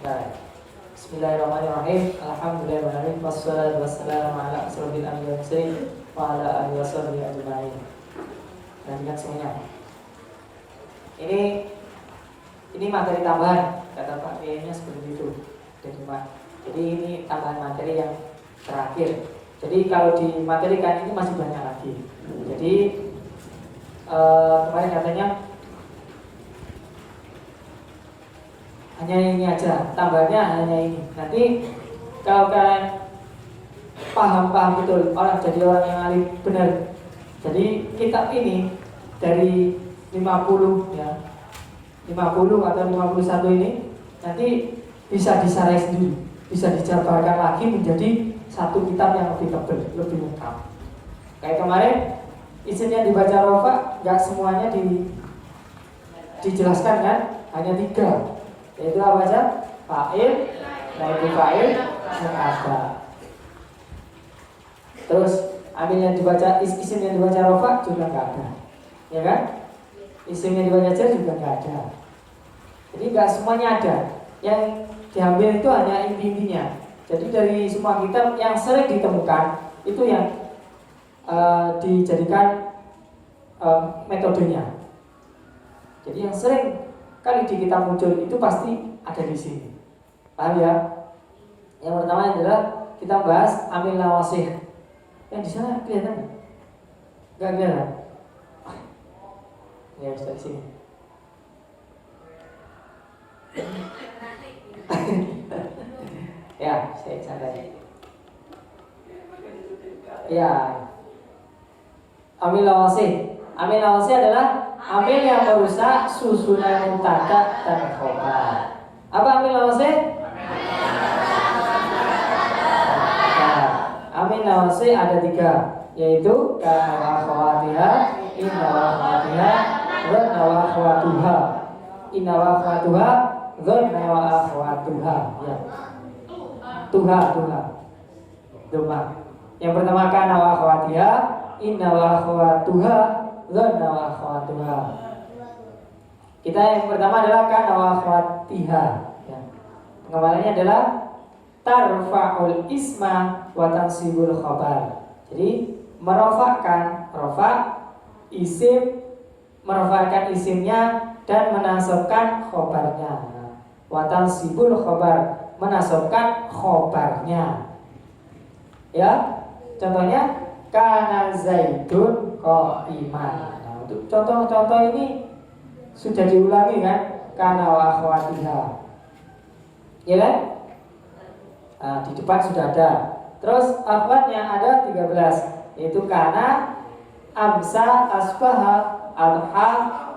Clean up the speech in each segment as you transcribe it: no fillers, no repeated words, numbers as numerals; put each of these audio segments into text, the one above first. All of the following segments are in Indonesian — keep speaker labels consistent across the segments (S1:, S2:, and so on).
S1: Baik. Bismillahirrahmanirrahim. Alhamdulillahirabbil alamin wassalatu wassalamu ala asrofil anbiya'i wal mursalin wa ala alihi washabihi ajma'in. Lanjutkan semuanya. Ini materi tambahan, kata Pak Kiainya seperti itu. Jadi ini tambahan materi yang terakhir. Jadi kalau dimaterikan ini masih banyak lagi. Jadi kemarin katanya hanya ini aja, tambahnya hanya ini. Nanti kalau kalian paham betul, jadi orang yang alim benar. Jadi kitab ini dari 50 ya, 50 atau 51 ini nanti bisa disarai sendiri, bisa dijabarkan lagi menjadi satu kitab yang lebih tebal, lebih lengkap. Kayak kemarin isinya dibaca rofa, nggak semuanya dijelaskan kan, hanya 3. Yaitu apa aja? Fa'il, naibul fa'il, ada. Terus ambil yang dibaca, isim yang dibaca rofa juga nggak ada, ya kan? Isim yang dibaca jar juga nggak ada. Jadi nggak semuanya ada. Yang diambil itu hanya inti-intinya. Jadi dari semua kitab yang sering ditemukan itu yang dijadikan metodenya. Jadi yang sering kali di kitab muncul itu pasti ada di sini. Paham ya? Yang pertama adalah kita bahas amil nawasih. Yang di sana kelihatan? Enggak kelihatan? Ya, sudah di sini. Ya, saya santai. Ya. Amil nawasih. Amil nawasih adalah amil yang merusak susunan mubtada dan khobar. Apa amil nawasih? Amil nawasih ada 3, yaitu kana wa akhawatiha, inna wa akhawatiha, dhanna wa akhawatuha. Inna wa akhawatuha, dhanna wa akhawatuha. Ya. Tuha. Duma. Yang pertama kana wa akhawatiha, inna wa akhawatuha, dhanna wa akhawatuha. Kita yang pertama adalah kana wa akhawatiha ya. Pengembalannya adalah tarfa'ul isma wa tansibul khabar. Jadi merofakkan isim, merofakkan isimnya dan menasabkan khobarnya. Wa tansibul khabar, menasabkan khobarnya. Ya, contohnya kana zaidun qa'iman. Nah, untuk contoh-contoh ini sudah diulangi kan? Kana wa akhwatiha. Ya kan? Nah, di depan sudah ada. Terus akhwatnya ada 13, yaitu kana, amsa, asbaha, adha,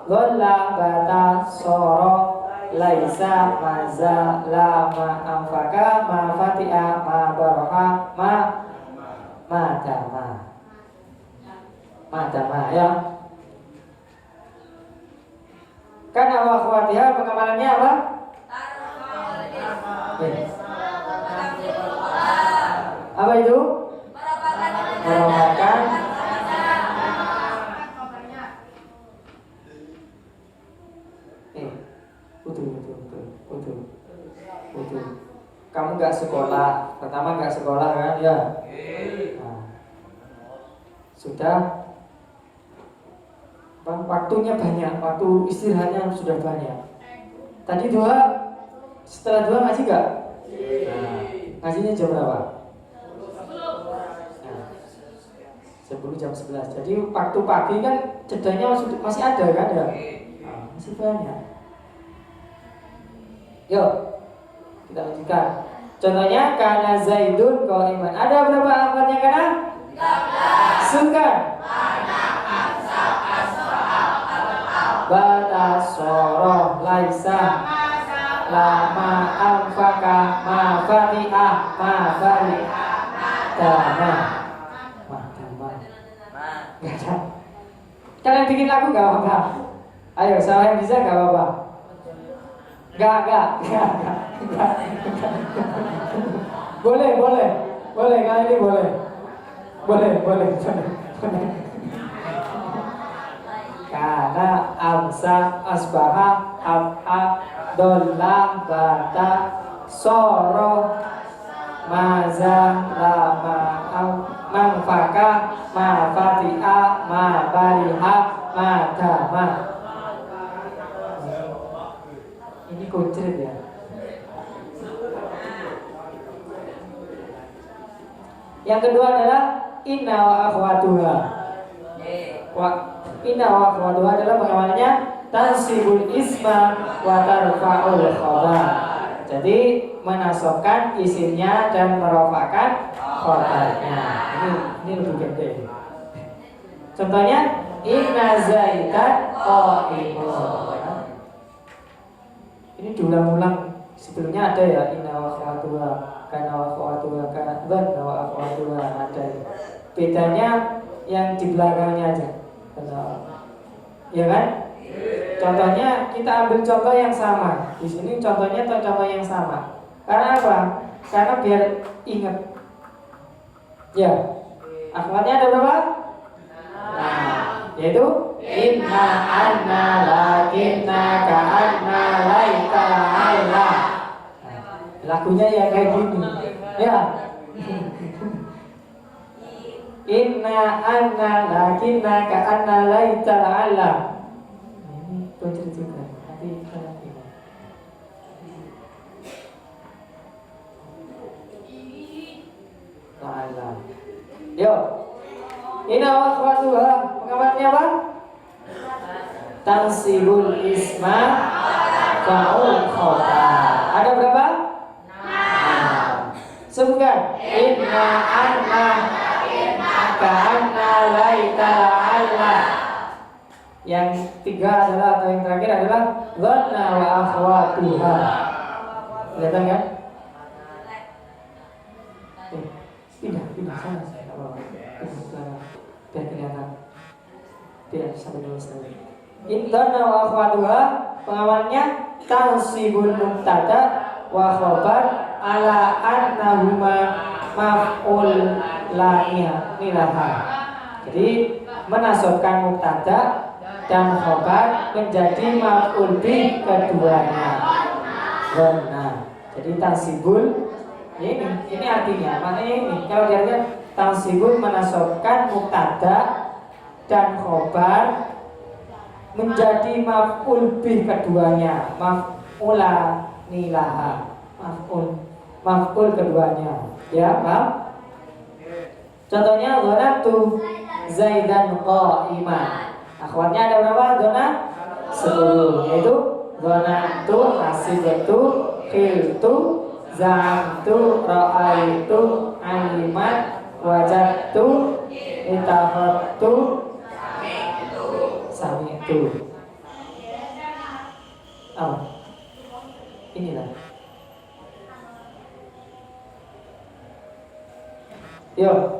S1: dhalla, bata, soro, laisa, maza, lama, amfaka, ma fatiha, ma baroha, madama ya. Kana wa akhwatiha pengamalannya apa? Apa itu? Merofakan. Betul. Kamu nggak sekolah, pertama nggak sekolah kan ya? Nah, sudah waktunya banyak, waktu istirahatnya sudah banyak. Tadi setelah dua ngaji nggak? Nah, ngajinya jam berapa? 10 jam 11. Jadi waktu pagi kan jedanya masih ada kan ya? Nah, masih banyak. Yuk, kita lanjutkan. Contohnya kana zaidun qa'iman. Ada berapa akhwatnya kana? 13. Sukan. Bata soro laisa lama amfaka ma fatiha ma fatiha dama. Gak ada. Kalian bikin lagu gak apa-apa. Ayo, saya yang bisa gak apa-apa. Gak. Boleh. Kali ini boleh. Boleh. Karena amsa asbaha abha dolla bata soro, maza, lama, mangfaka, mafatia, mabariha, madama. Ini kuncret ya. Yang kedua adalah inna wa akhwatuha. Inna wa akhwatuha adalah pengamalnya tansibul isma wa tarfa'ul khabar. Jadi menasobkan isimnya dan merofakkan khobarnya. Ini lebih gede. Contohnya inna zaidan qa'imun. Ini diulang-ulang. Sebelumnya ada ya inna wa akhwatuha, kana wa akhwatuha, kana wa akhwatuha ada. Bedanya yang di belakangnya aja. Ya kan? Contohnya kita ambil contoh yang sama. Di sini contohnya contoh yang sama. Karena apa? Karena biar ingat. Ya. Akhwatnya ada berapa? Nah, yaitu inna anna lakinna ka'anna laita Allah. Lagunya ya kayak gini. Ya. Inna anna lakinna ka'anna laita Allah. Ini bocor juga. Nanti kita lagi. Allah. Yo. Inna wa akhwatuha. Pengamatnya apa? Tansibul isma fa'ul khobar. Ada berapa? 6. Sebutkan. Inna anna ka'anna laita Allah. Yang tiga adalah atau yang terakhir adalah dhanna wa akhwatuha. Kelihatan kan? Pindah sana. Biar kelihatan. Biar sampai dulu sekali. Dhanna wa akhwatuha pengamalnya tansibul mubtada wa khabar ala annahuma maf'ul nilaha. Jadi menasobkan mubtada dan khabar menjadi maf'ul bih keduanya. Benar. Jadi tansibul ini artinya, maknanya ini. Kalau dilihat tansibul menasobkan mubtada dan khabar menjadi maf'ul bih keduanya, maf'ula nilaha, maf'ul keduanya. Ya, paham? Contohnya dhanantu zaidan qa'iman. Akhwatnya ada berapa? Dhana 10, yaitu dhanantu, hasibtu, khiltu, za'amtu, ra'aitu, aliman, wajadtu, itafatu, sami'tu. Oh, inilah. Yo.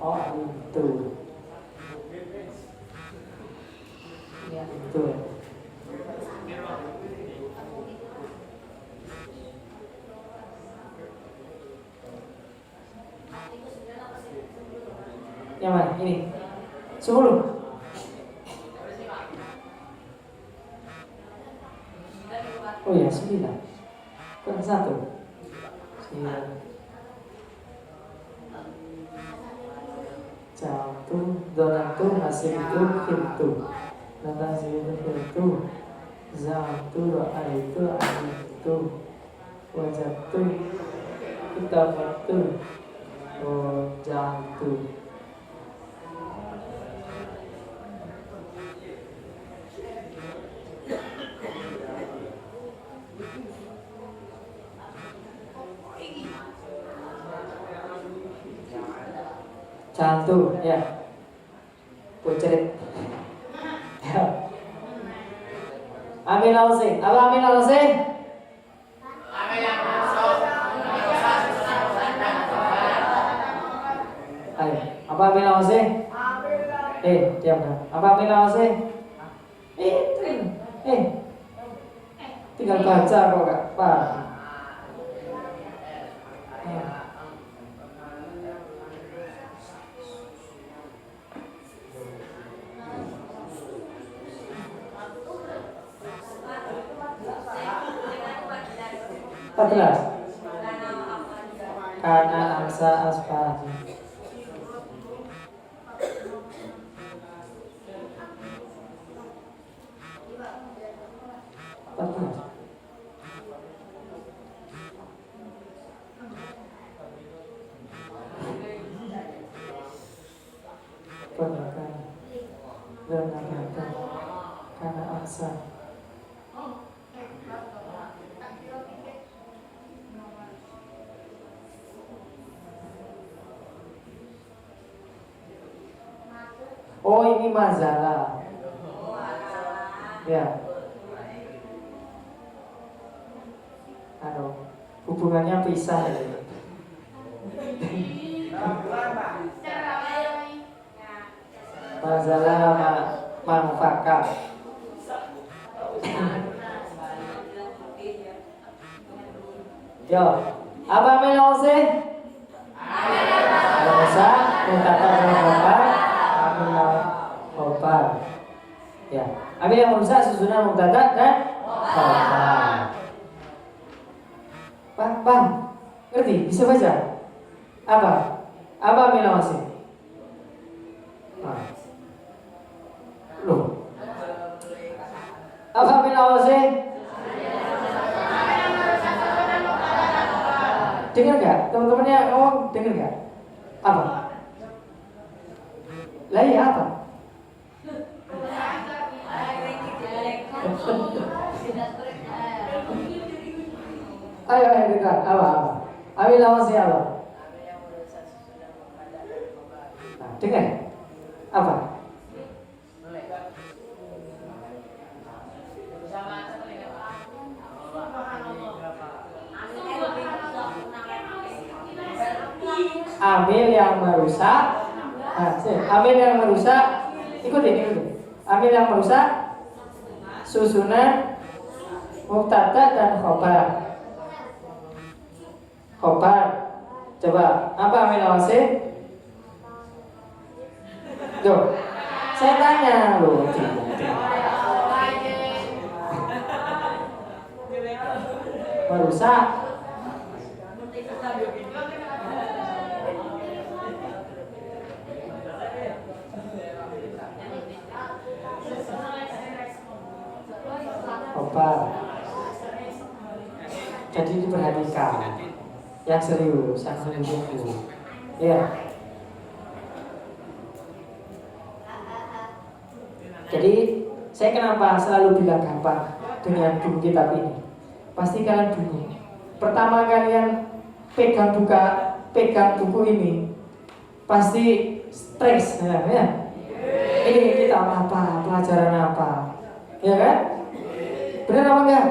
S1: Oh, itu. Ya, itu. Yang mana? Ini 10. Oh ya, 9. Kurang 1. 9. Jauh, donatu, hasibtu, khiltu. Donatu, khiltu. Za'amtu, ra'aitu, alimtu. Wajadtu, itafatu, wajadtu. Satu, ya. Pucret. Ya. Amin alse. Apa amin alse? Ayo, apa amin alse? Diam dah. Apa amin alse? Tinggal baca kok, Kak. Pak. 14. Kana angsa aspaji. 14. Penakan dan karena angsa. Oh, ini mazalah. Ya. Hubungannya pisah. Mazalah manfakat. Yo, apa melose? Melose, mutata berapa? Aminal khobar. Ya, ambil yang merusak susunan mutata dan khobar. Paham? Ngerti? Bisa baca? Apa? Apa melose? Loh. Apa melose? Dengar gak? Teman-temannya ngomong, dengar gak? Apa? Lah iya apa? Ayo kita apa? Ambil lawan siapa? Nah, dengar? Apa? Amil yang merusak. Amil yang merusak. Ikutin. Amil yang merusak susunan mubtada dan khobar. Khobar. Coba apa amil awasih? Tuh, saya tanya loh. Merusak. Khobar. Jadi diperhatikan. Yang serius, yang serius. Ya. Jadi saya kenapa selalu bilang gampang dengan buku kitab ini? Pasti kalian bingung. Pertama kalian pegang buku ini, pasti stres, ya. Ini kita apa? Pelajaran apa? Ya kan? Benar apa enggak?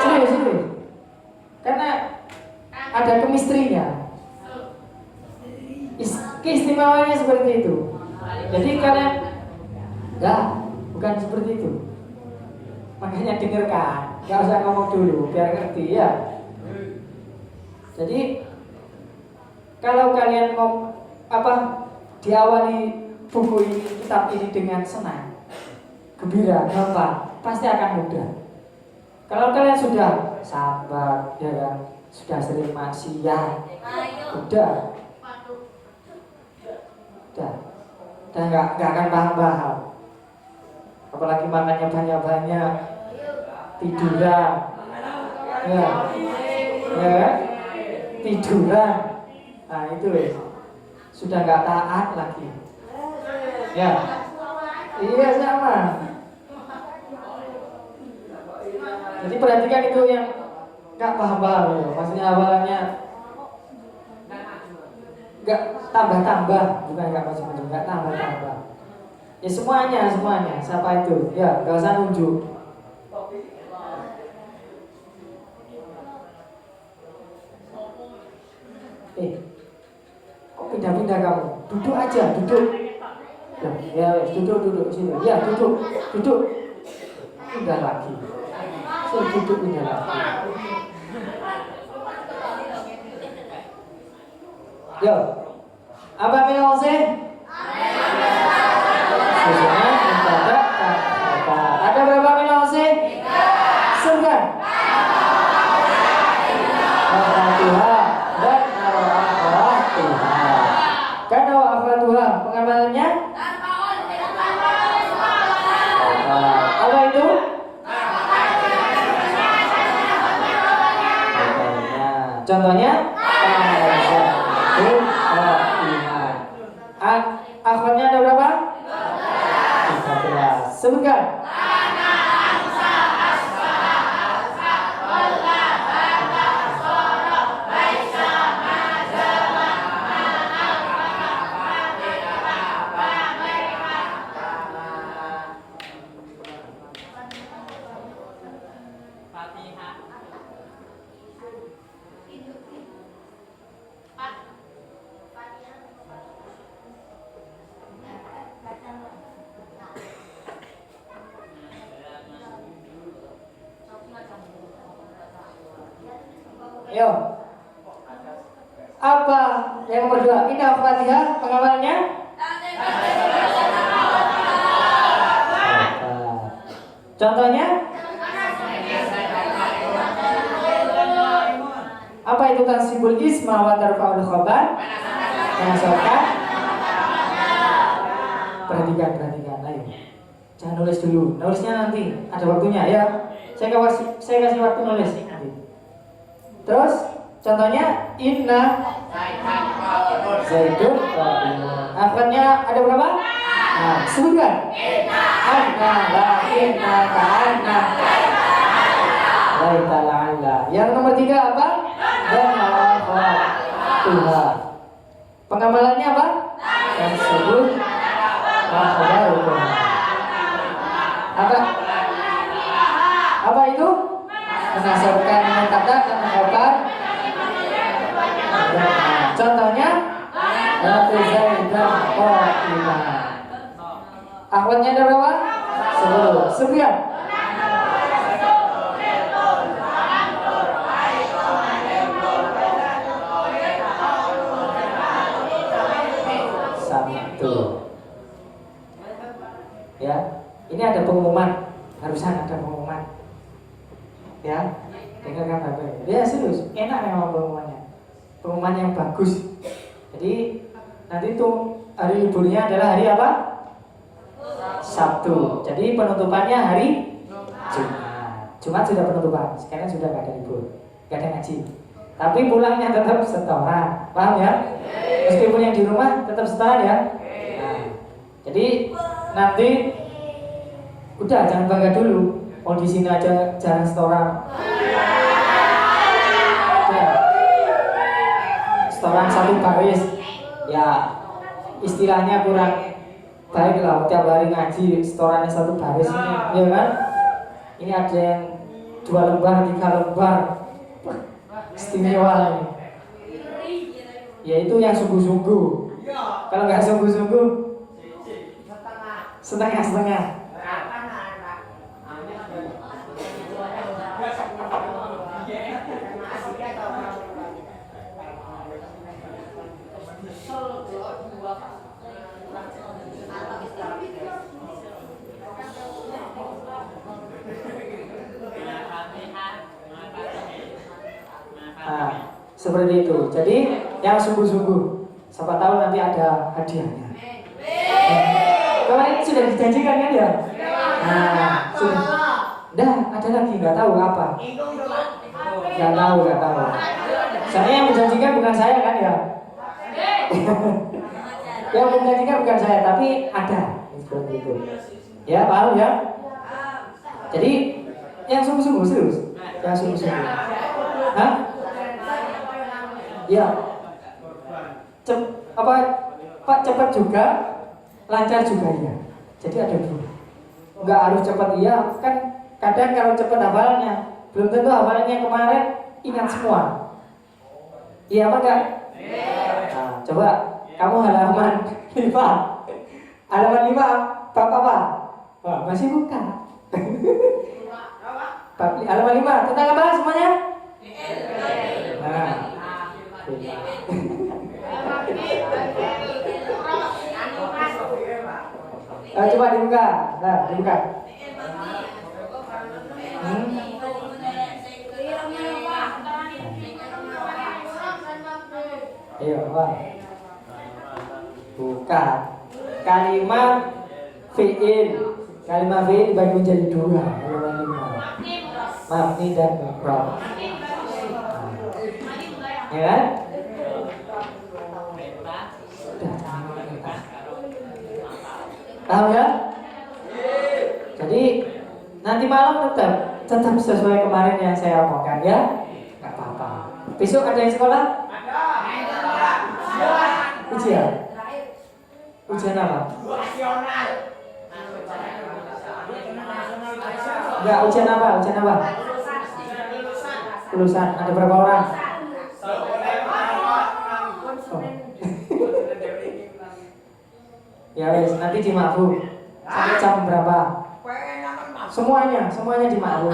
S1: Serius. Karena ada kemistrinya. Keistimewaannya seperti itu. Jadi kalian bukan seperti itu. Makanya dengarkan, nggak usah ngomong dulu, biar ngerti ya. Jadi kalau kalian mau diawali buku ini, kitab ini dengan senang, gembira, gampang, pasti akan mudah. Kalau kalian sudah sabar, ya kan, sudah sering maksiat, udah nggak akan paham. Apalagi makannya banyak-banyak, tiduran, ya, tiduran. Nah itu sudah nggak taat lagi. Ya, iya sama. Jadi perhatikan itu yang nggak paham, maksudnya awalannya nggak tambah, bukan nggak macam-macam, nggak tambah. Ya semuanya. Siapa itu? Ya, nggak usah nunjuk. Kok pindah-pindah kamu? Duduk aja, duduk. Ya, duduk sini. Ya, duduk. Pindah lagi. Duduk pindah lagi. Yo, apa melose? Susunan mubtada dan khobar. Ada berapa melose? 9. Ayo. Apa yang nomor 2? Ini Al-Fatihah pengamalannya? Contohnya? Apa itu tansibul isma wa tarfa'ul khabar? Menasabkan. Perhatikan, ayo. Jangan nulis dulu, nulisnya nanti, ada waktunya ya. Saya kasih waktu nulis nanti. Terus, contohnya inna zaidun qa'imun. Akhirnya ada berapa? Nah, sebutkan. Inna ka'anna laita la'alla. Yang nomor 3 apa? Dan Tuhan. Pengamalannya apa? Yang sebut apa itu? Menasabkan kata dan mengkhabar. Contohnya akhwatnya ada berapa? 10. Sekian. Ya, ini ada pengumuman, harusan ada pengumuman. Ya, dengarkan baik-baik. Ya serius, enak memang pengumumannya. Pengumuman yang bagus. Jadi nanti tuh hari liburnya adalah hari apa? Sabtu. Jadi penutupannya hari Jumat. Jumat sudah penutupan. Sekarang sudah gak ada libur, gak ada ngaji. Tapi pulangnya tetap setoran, paham ya? Meskipun yang di rumah tetap setoran ya. Nah, jadi nanti udah jangan bangga dulu. Oh di sini aja jarang setoran. Setoran 1 baris. Ya istilahnya kurang baik lah. Tiap hari ngaji setorannya 1 baris ini, ya kan? Ini ada yang 2 lembar, 3 lembar. Istimewa ini. Yaitu yang sungguh-sungguh. Kalau nggak sungguh-sungguh setengah-setengah. Nah, seperti itu. Jadi yang sungguh-sungguh. Siapa tahu nanti ada hadiahnya. Kemarin sudah dijanjikan kan ya? Nah, sudah. Dah, ada lagi nggak tahu apa? Nggak tahu. Saya yang menjanjikan bukan saya kan ya? Yang menjanjikan bukan saya, tapi ada. Seperti itu. Ya, paham ya? Jadi yang sungguh-sungguh serius. Yang sungguh-sungguh. Hah? Ya. Pak cepat juga, lancar juga ya. Jadi ada 2. Enggak harus cepat iya, kan kadang kalau cepat hafalnya, belum tentu hafalannya kemarin ingat semua. Iya apa enggak? Nah, coba kamu halaman 5. Halaman 5 bab apa? Wah, masih buka. Halaman 5 tentang apa semuanya? Nah. Coba dibuka. Nah, dibuka. Ayo, apa? Buka. Kalimat fi'il. Kalimat fi'il dibagi menjadi 2. Halaman 5. Mabni dan mufrad. Ya kan? Tahu ya? Jadi nanti malam tetap sesuai kemarin yang saya omongkan ya. Gak apa-apa. Besok ada yang sekolah? Ujian? Ujian apa? Enggak, ujian apa? Lulusan. Ada berapa orang? Ya wes, nanti di Mabu. Sampai jam berapa? Semuanya di Mabu.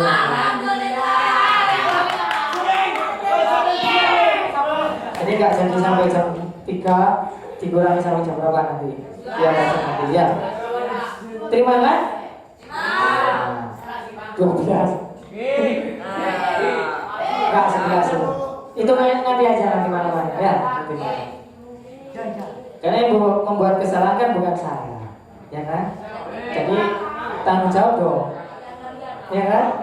S1: Jadi nggak jadi sampai jam 3, dikurangi sampai jam berapa nanti? Ya nanti ya. Terima kan? 12. Enggak 11. Itu nanti aja nanti malam ya. Nanti malam. Karena yang membuat kesalahan kan bukan saya, ya kan? Jadi tanggung jawab dong, ya kan?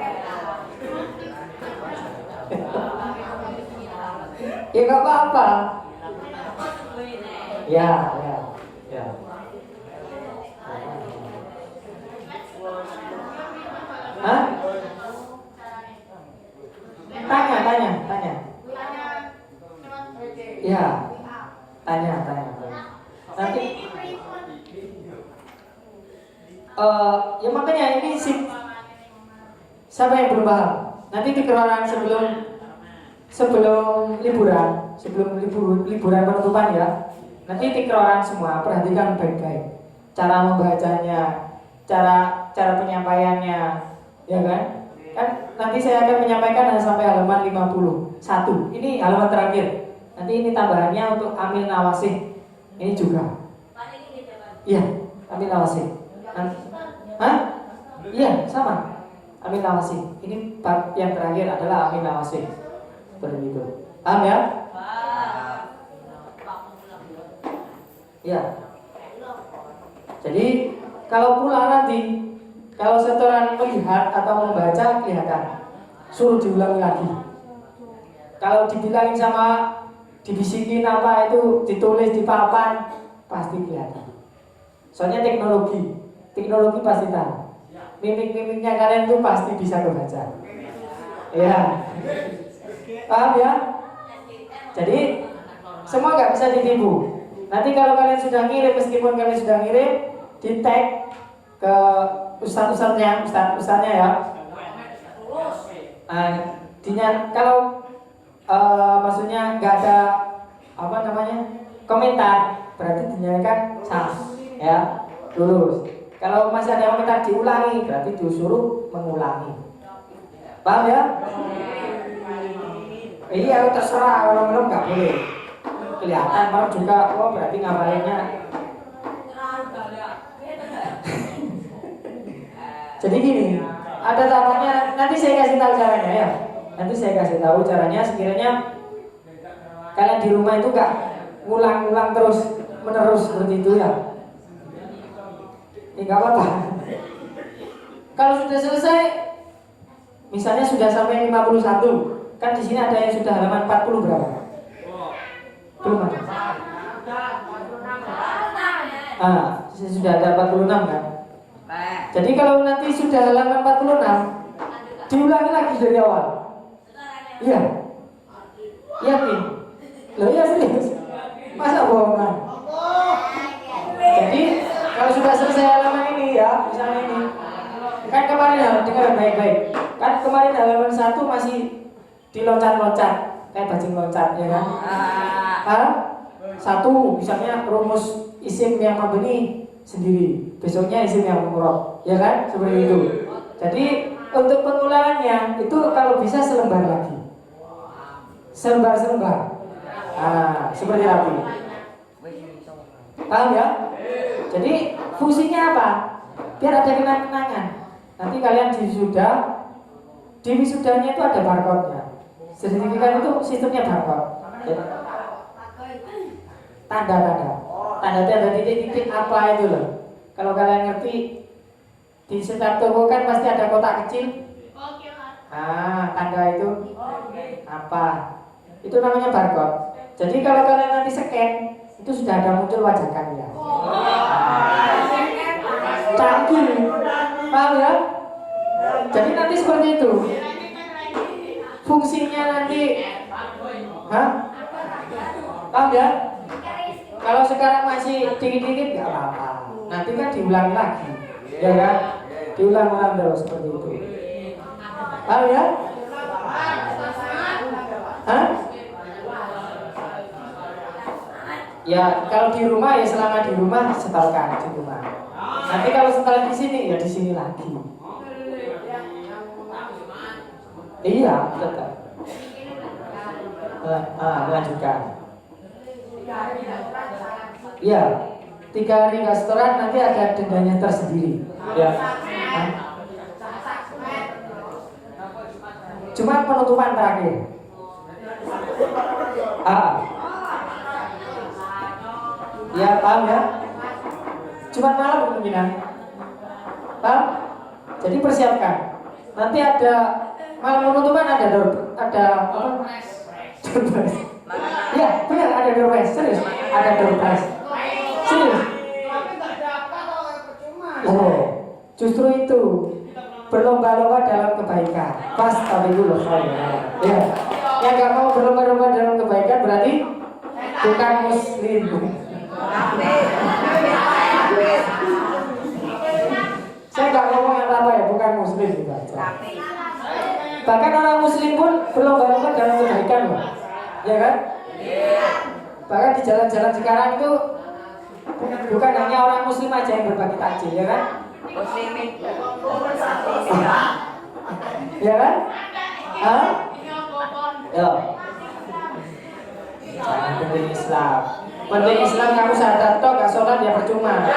S1: Ya nggak apa-apa. Ya. Hah? Tanya. Ya, tanya. Nanti. Ya makanya ini sih. Siapa yang belum paham? Nanti dikeluarkan sebelum liburan penutupan ya. Nanti dikeluarkan semua, perhatikan baik-baik. Cara membacanya, cara penyampaiannya, ya kan? Kan nanti saya akan menyampaikan sampai halaman 51. Ini halaman terakhir. Nanti ini tambahannya untuk amil nawasih. Ini juga. Iya, amil nawasih. Hah? Iya, sama. Amil nawasih. Ini bab yang terakhir adalah amil nawasih. Seperti itu. Paham ya? Ya. Jadi kalau pulang nanti, kalau setoran melihat atau membaca kelihatan, suruh diulangi lagi. Kalau dibilangin sama dibisikin apa itu, ditulis di papan, pasti kelihatan. Soalnya teknologi pasti tahu. Mimik-mimiknya kalian tuh pasti bisa kebaca. Ya, paham ya? Jadi semua nggak bisa ditipu. Nanti kalau kalian sudah ngirim, meskipun kalian sudah ngirim, di tag ke ustadznya ya. Kalau maksudnya nggak ada komentar, berarti dinyatakan sah ya, lulus. Kalau masih ada komentar diulangi, berarti disuruh mengulangi. Paham ya? Iya, terserah, kalau belum nggak boleh. Kelihatan baru juga, oh berarti ngapalinnya. Jadi gini, ada tahapannya. Nanti saya kasih tahu caranya ya. Nanti saya kasih tahu caranya. Sekiranya kalian di rumah itu nggak ngulang-ngulang terus menerus seperti itu ya. Nggak apa-apa. Kalau sudah selesai, misalnya sudah sampai 51, kan di sini ada yang sudah halaman 40 berapa? Belum ada. Sudah ada 46 kan? Jadi kalau nanti sudah halaman 46, diulangi lagi dari awal. Iya. Yakin? Loh ya serius. Masa bohongan? Jadi kalau sudah selesai halaman ini ya, misalnya ini, kan kemarin ya, dengar baik-baik. Kan kemarin halaman 1 masih diloncat-loncat, kayak bajing loncat ya kan? Satu, misalnya rumus isim yang mabni sendiri, besoknya isim yang murab, ya kan? Seperti itu. Jadi untuk pengulangannya itu kalau bisa selembar lagi, selembar. Seperti rapi. Paham ya? Jadi fungsinya apa? Biar ada kenang-kenangan. Nanti kalian di wisudanya itu ada barcode-nya. Sertifikat itu sistemnya barcode. Tanda titik-titik apa itu loh. Kalau kalian ngerti, di setiap toko kan pasti ada kotak kecil. Tanda itu apa? Itu namanya barcode. Jadi kalau kalian nanti scan, itu sudah ada muncul wajah kalian. Canggih, paham ya? Jadi nanti seperti itu. Fungsinya nanti, paham ya? Kalau sekarang masih dikit-dikit nggak apa-apa. Nanti kan diulangi lagi, ya kan? Diulang-ulang terus seperti itu. Paham ya? Ya kalau di rumah ya selama di rumah setelkan di rumah. Nanti kalau setelah di sini ya di sini lagi. Iya tetap. melanjutkan. Ya, 3 hari nggak setoran nanti ada dendanya tersendiri. Ya. Cuma penutupan terakhir. Ya, paham ya? Cuma malam kemungkinan. Paham? Jadi persiapkan. Nanti ada malam penutupan ada apa? Doorpress. Ya, benar ada doorpress. Serius, ada doorpress. Serius. Oh, justru itu berlomba-lomba dalam kebaikan. Pas tabibul khair. Ya. Yang nggak mau berlomba-lomba dalam kebaikan berarti bukan muslim. Saya nggak ngomong apa-apa ya, bukan muslim juga. Bahkan orang muslim pun berlomba-lomba dalam kebaikan loh. Ya kan? Bahkan di jalan-jalan sekarang itu bukan hanya orang muslim aja yang berbagi takjil, ya kan? Muslimin. Ya kan? Hah? Ya. Jangan penting Islam. Penting Islam kamu syahadat toh gak sholat ya percuma.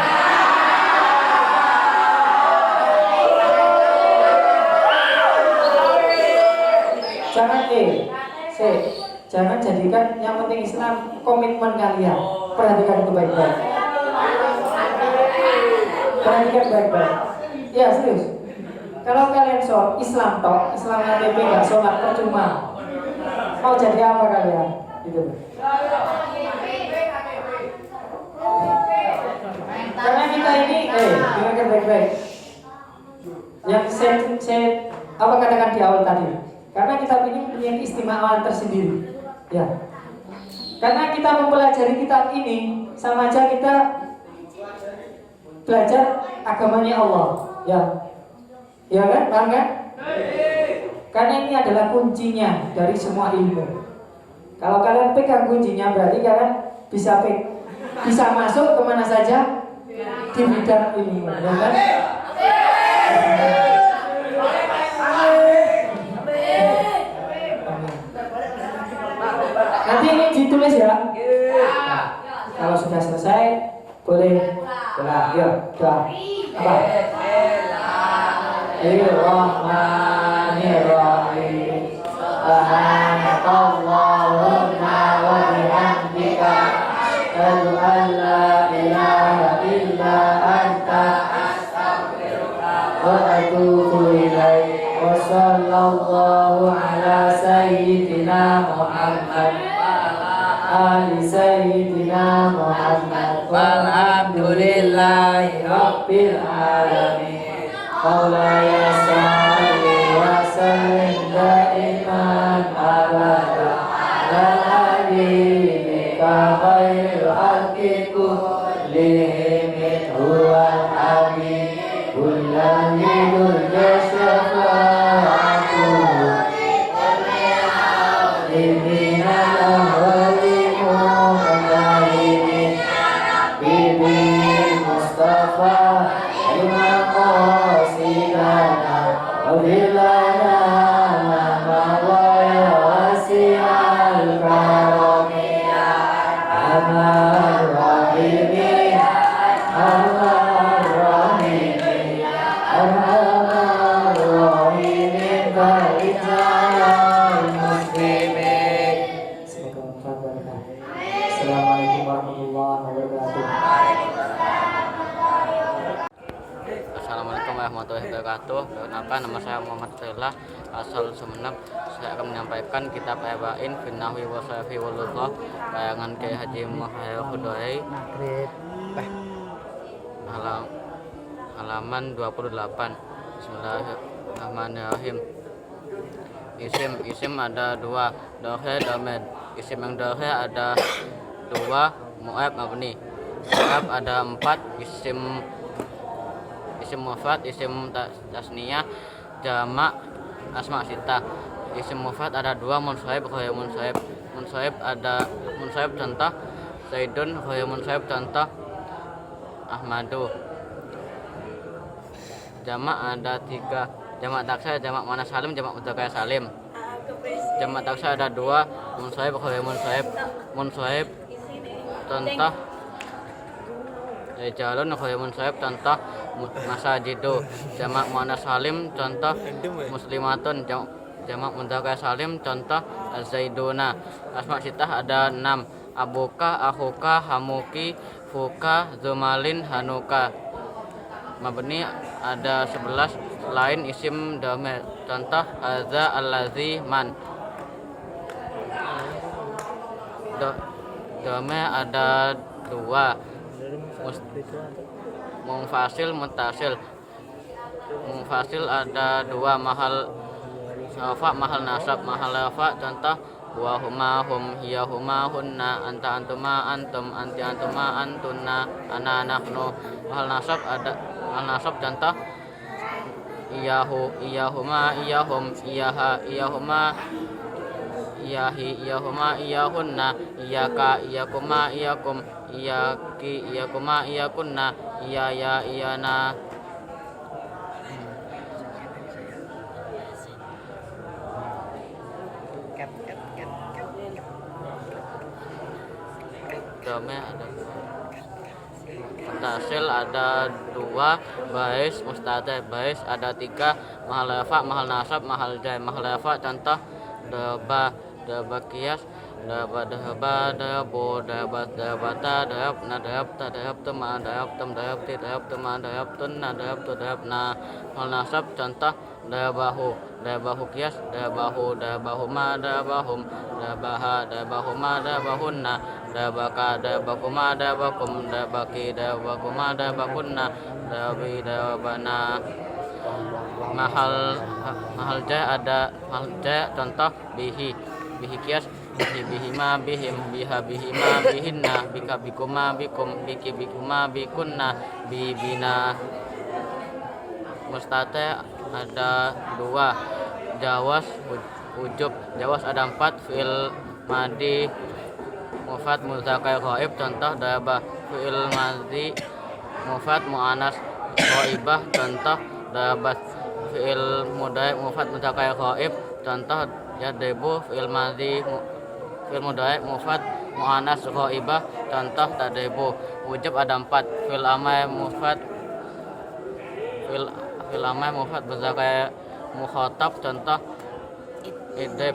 S1: Jangan jangan jadikan yang penting Islam komitmen kalian. Perhatikan itu baik-baik. Perhatikan baik-baik. Ya serius. Kalau kalian sholat Islam toh, Islam KTP gak sholat percuma. Mau jadi apa kalian? Gitu. Karena kita ini, dengarkan baik-baik. Yang saya apa katakan di awal tadi. Karena kitab ini punya keistimewaan tersendiri. Ya. Karena kita mempelajari kitab ini sama aja kita belajar agamanya Allah. Ya. Ya kan? Paham kan? Karena ini adalah kuncinya dari semua ilmu. Kalau kalian pegang kuncinya berarti kalian bisa masuk kemana saja di bidang ilmu, ya kan? Nanti ini ditulis ya. Nah, kalau sudah selesai boleh pulang. Yuk, doa. Apa? Bismillahirrahmanirrahim. Subhanakallahumma wa bihamdika asyhadu an la ilaha illa anta astaghfiruka wa atubu ilaik. Wa sallallahu ala sayyidina Muhammad ali sayyidina Muhammad walhamdulillahi rabbil alamin. Maulaya salli wa sallim daiman abada ala habibika khairil khalqi kullihim huwal habibul ladzi durja syafa'atuhu limina lahwali muqaddarimin bibi Mustafa qasidana wabilana mawaya wasi'al karamia amar rahimin amar rahimin amar rahimin barijayal muslimin. Semoga berkah. Assalamualaikum warahmatullahi wabarakatuh.
S2: Assalamualaikum warahmatullahi wabarakatuh. Perkenalkan, nama saya Muhammad Sela, asal Sumeneb. Saya akan menyampaikan kitab Arba'in fin Nahwi wa Sharhi wal Lughah karangan Kyai Haji Muhammad Khudai. Halaman 28. Bismillahirrahmanirrahim. Isim ada 2, dahir damir. Isim yang dahir ada 2, mu'rab mabni. Mu'rab ada 4, isim mufrad, isim tasniyah, jamak, asma sita. Isim mufrad ada 2, munsharif, ghairu munsharif. Munsharif ada munsharif contoh Zaidun, ghairu munsharif contoh Ahmadu. Jamak ada 3, jamak taksir, jamak muannas salim, jamak mudzakkar salim. jamak taksir ada 2 munsaib khoya munsaib contoh jalan khoya munsaib contoh masajidu. Jamak muannas salim contoh muslimatun. Jamak mudzakkar salim contoh zaiduna. Asma sitah ada 6, abuka, akhuka, hamuki, fuka, zumalin, hanuka. Mabni ada 11, lain isim damir contoh hadza, allazi, man. Damir ada 2, munfasil, muttasil. Munfasil ada 2, mahal rafa, mahal nasab. Mahal rafa contoh wa huma, hum, hiya, huma, hunna, anta, antuma, antum, anti, antuma, antunna, ana, nahnu. Mahal nasab contoh iyahu, iyahuma, iyahum, iyaha, iyahuma, iyahi, iyahuma, iyahunna, iyaka, iyakuma, iyakum, iyaki, iyakuma, iyakunna, iyaya, iyana. Damai ada mutasil ada 2, bais, mustatir. Bais ada 3, mahal rafa, mahal nasab, mahal jar. Mahal rafa contoh daba, daba qiyas, daba, daba, dabu, daba, dabata, darabna, darabta, darabtuma, darabtum, darabti, darabtuma, darabtunna, darabtu, darabna. Mahal nasab contoh dabahu, dabahu qiyas, dabahu, dabahuma, dabahum, dabaha, dabahuma, dabahunna, dabaka, dabakuma, dabakum, dabaki, dabakuma, dabakunna, dabi, dabana. Mahal ja ada mahal ja contoh bihi, bihi qiyas, bihi, bihima, bihim, biha, bihima, bihinna, bika, bikuma, bikum, biki, bikuma, bikunna, bibina. Mustatir ada 2, jawas, ujub. Jawas ada 4, fi'il madi, mufrad, mudzakkar, ghaib contoh daraba. Fi'il madzi mufrad, muannas, ghaibah contoh darabat. Fi'il mudhari mufrad, mudzakkar, ghaib contoh yadribu. Fi'il madzi fi'il mudhari mufrad, muannas, ghaibah contoh tadribu. Ujub ada 4, fi'il amr mufrad, fi'il amr mufrad, mudzakkar, mukhatab contoh idrib.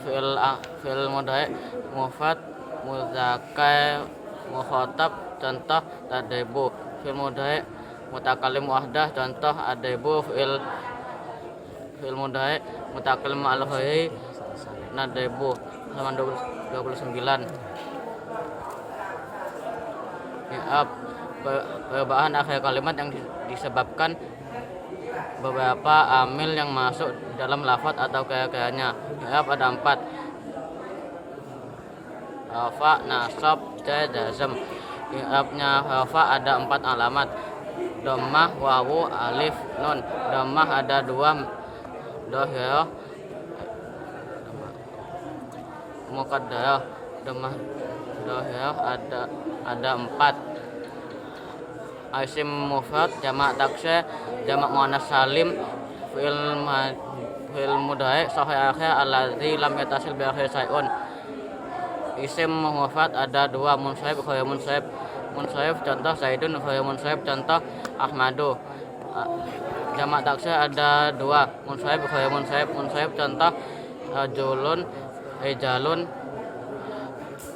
S2: Fi'il mudhari mufrad, mudzakkar, mukhatab contoh tadribu. Fi'il mudhari mutakallim wahdah contoh adribu. Fi'il mudhari mutakallim al ghairi nadribu. Halaman 29. I'rab perubahan akhir kalimat yang disebabkan beberapa amil yang masuk dalam lafaz atau kaya-kayanya. I'rab ada 4, rafa, nasab, jar, jazm. I'rabnya rafa ada 4 alamat, dhammah, wawu, alif, nun. Dhammah ada 2, dhahirah, muqaddarah. Dhammah dhahirah ada 4. Isim mufrad, jamak taksir, jamak muannas salim, fi'il mudhari sahih akhir allazi lam yatasil bi akhir sayun. Isim mufrad ada 2, munsharif, khoya munsharif. Munsharif contoh zaidun, khoya munsharif contoh ahmadu. Jamak taksir ada 2, munsharif, khoya munsharif. Munsharif contoh rajulun, rijalun.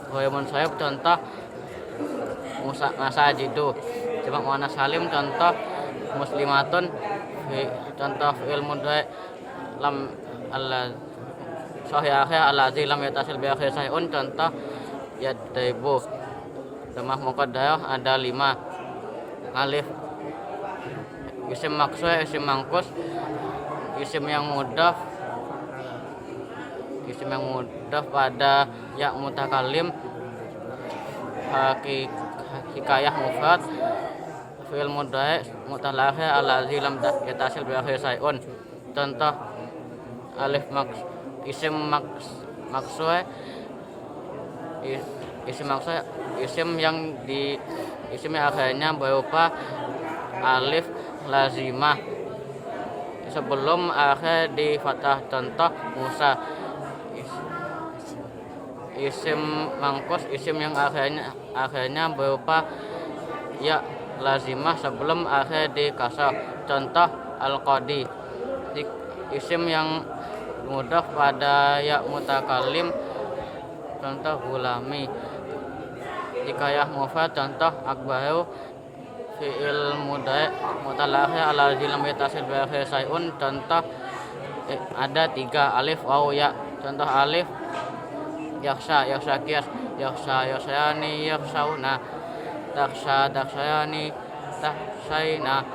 S2: Khoya munsharif contoh masajidu. Jamak muannas salim contoh muslimatun. Contoh fi'il mudhari lam sahih akhir allazi lam yatasil bi akhir sayun contoh yadribu. Dhammah muqaddarah ada 5, alif, isim maksur, isim mangkus, isim yang mudhaf pada ya mutakallim, hikayah mufrad, fi'il mudhari mu'tal akhir allazi lam yatasil bi akhir sayun contoh alif isim maksur, isim yang akhirnya berupa alif lazimah sebelum akhir di fathah contoh Musa. isim mangkus, isim yang akhirnya berupa ya lazimah sebelum akhir di kasrah. Contoh al-qadi, isim yang mudhaf pada ya mutakalim. Contoh gulami. Hikayah mufrad, contoh akbaru, fi'il mudhari mutalakhir allazi lam yattasil bi akhir sayun. Contoh ada 3 alif waw ya. Contoh alif yaksha qiyas, yaksayani yaksauna, taksayani taksaina,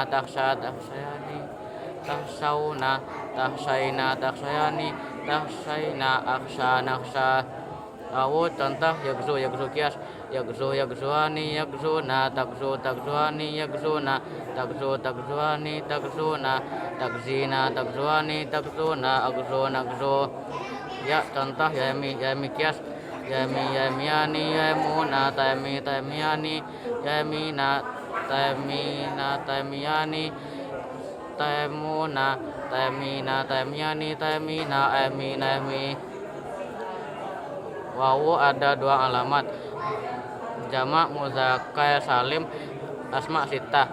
S2: taksayani taksauna, taksayani taksaina, naksa. Contoh yagzu qiyas, yagzuani yagzuna, takzuani yagzuna, takzuani takzuna, takzuani takzuna, agzu. Ya, contoh yami qiyas, yamiyani yamuna, tamiyani yamina, tamiyani tamuna, tamiyani tamina, ami. Wawu ada 2 alamat. Jamak muzakkar salim, asma sittah.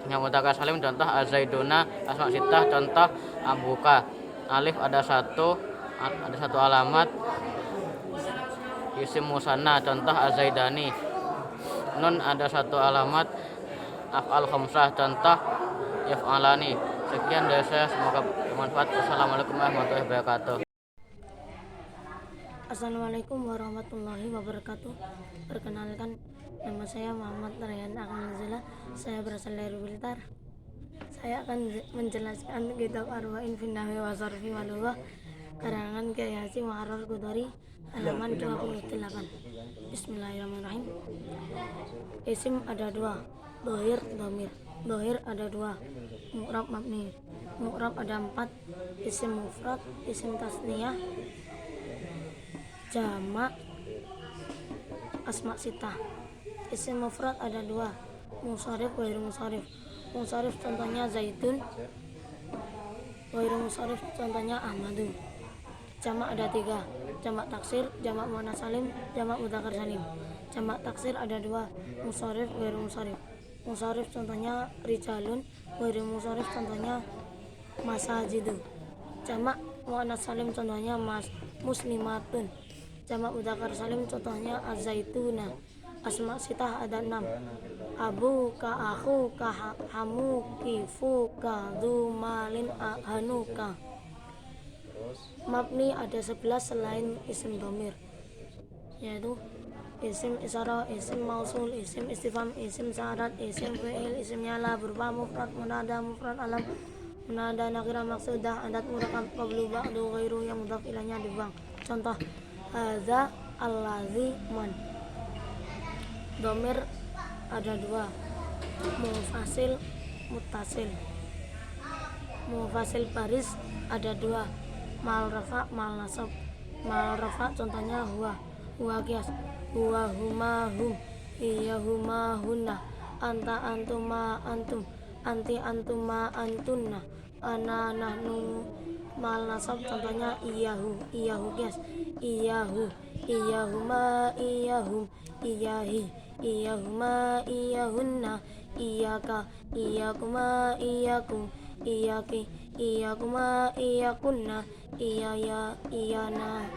S2: Yang muzakkar salim contoh azaiduna, asma sittah, contoh abuka. Alif ada 1 alamat, isim musanna, contoh azaidani. Nun ada 1 alamat, af'al khamsah, contoh yaf'alani. Sekian dari saya, semoga bermanfaat. Wassalamualaikum warahmatullahi wabarakatuh.
S3: Assalamualaikum warahmatullahi wabarakatuh. Perkenalkan, nama saya Muhammad Rayhan Akmal. Saya berasal dari Blitar. Saya akan menjelaskan kitab Arba'in fi Nahwi wa Sarfi wa Lughah karangan Kyai Hasyim Muharrar Qudari, halaman 28. Bismillahirrahmanirrahim. Isim ada 2, dhohir, dhamir. Dhohir ada 2, mu'rab, mabni. Mu'rab ada 4, isim mufrad, isim tasniyah, jamak, asma sittah. Isim mufrad ada 2, munsharif, ghairu munsharif. Munsharif contohnya zaitun, ghairu munsharif contohnya ahmadu. Jamak ada 3, jamak taksir, jamak muannas salim, jamak mudzakkar salim. Jamak taksir ada 2, munsharif, ghairu munsharif. Munsharif contohnya rijalun, ghairu munsharif contohnya masajidu. Jamak muannas salim contohnya muslimatun. Jamak mudzakkar salim contohnya azaituna. Asma sittah ada 6, abuka, akhuka, hamuki, fuka, dzumalin, hanuka. Mabni ada 11 selain isim dhamir, yaitu isim isyarah, isim mausul, isim istifham, isim syarat, isim fi'il, isim nyala berupa mufrad, munada, mufrad alam, munada nakirah maksudah, adat murakkab, qablu ba'du ghairu yang mudhaf ilaihi dibuang. Contoh hadza, allazi, man. Dhamir ada 2, mufasil, muttasil. Mufasil baris ada 2, mal rafa, mal nasab. Mal rafa contohnya huwa qiyas, huwa huma hum, iya huma hunna, anta antuma antum, anti antuma antunna, ana nahnu. Mal nasab contohnya iyahu qiyas, iyahu, iyahuma iyahum, iyahi, iyahuma iyahunna, iyaka, iyakuma iyakum, iyaki, iyakuma iyakunna, iyaya iyana.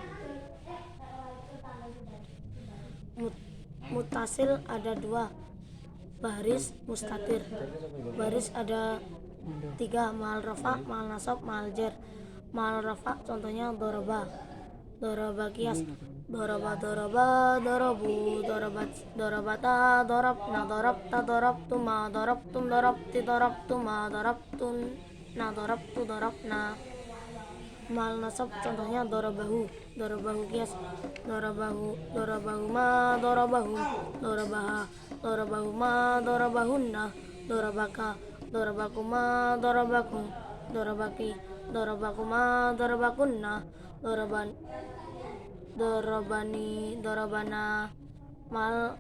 S3: Muttasil ada 2, baris, mustatir. Baris ada 3, mal rafa, mal nasab, mal jar. Mal rafa contohnya doraba, doraba qiyas, doraba, dorobu, dorabata, dorabna, dorabta, dorabtuma, dorabtum, dorabti, dorabtuma, dorabtunna, dorabtu, dorabna. Mal nasab contohnya dorobahu, dorobahu qiyas, dorobahuma, dorobahum, dorobaha, dorobahuma, dorobahunna, dorobaka, dorobakuma, dorobakum, dorobaki, dorobakuma, dorobakunna, dorobani, dorobana. Mal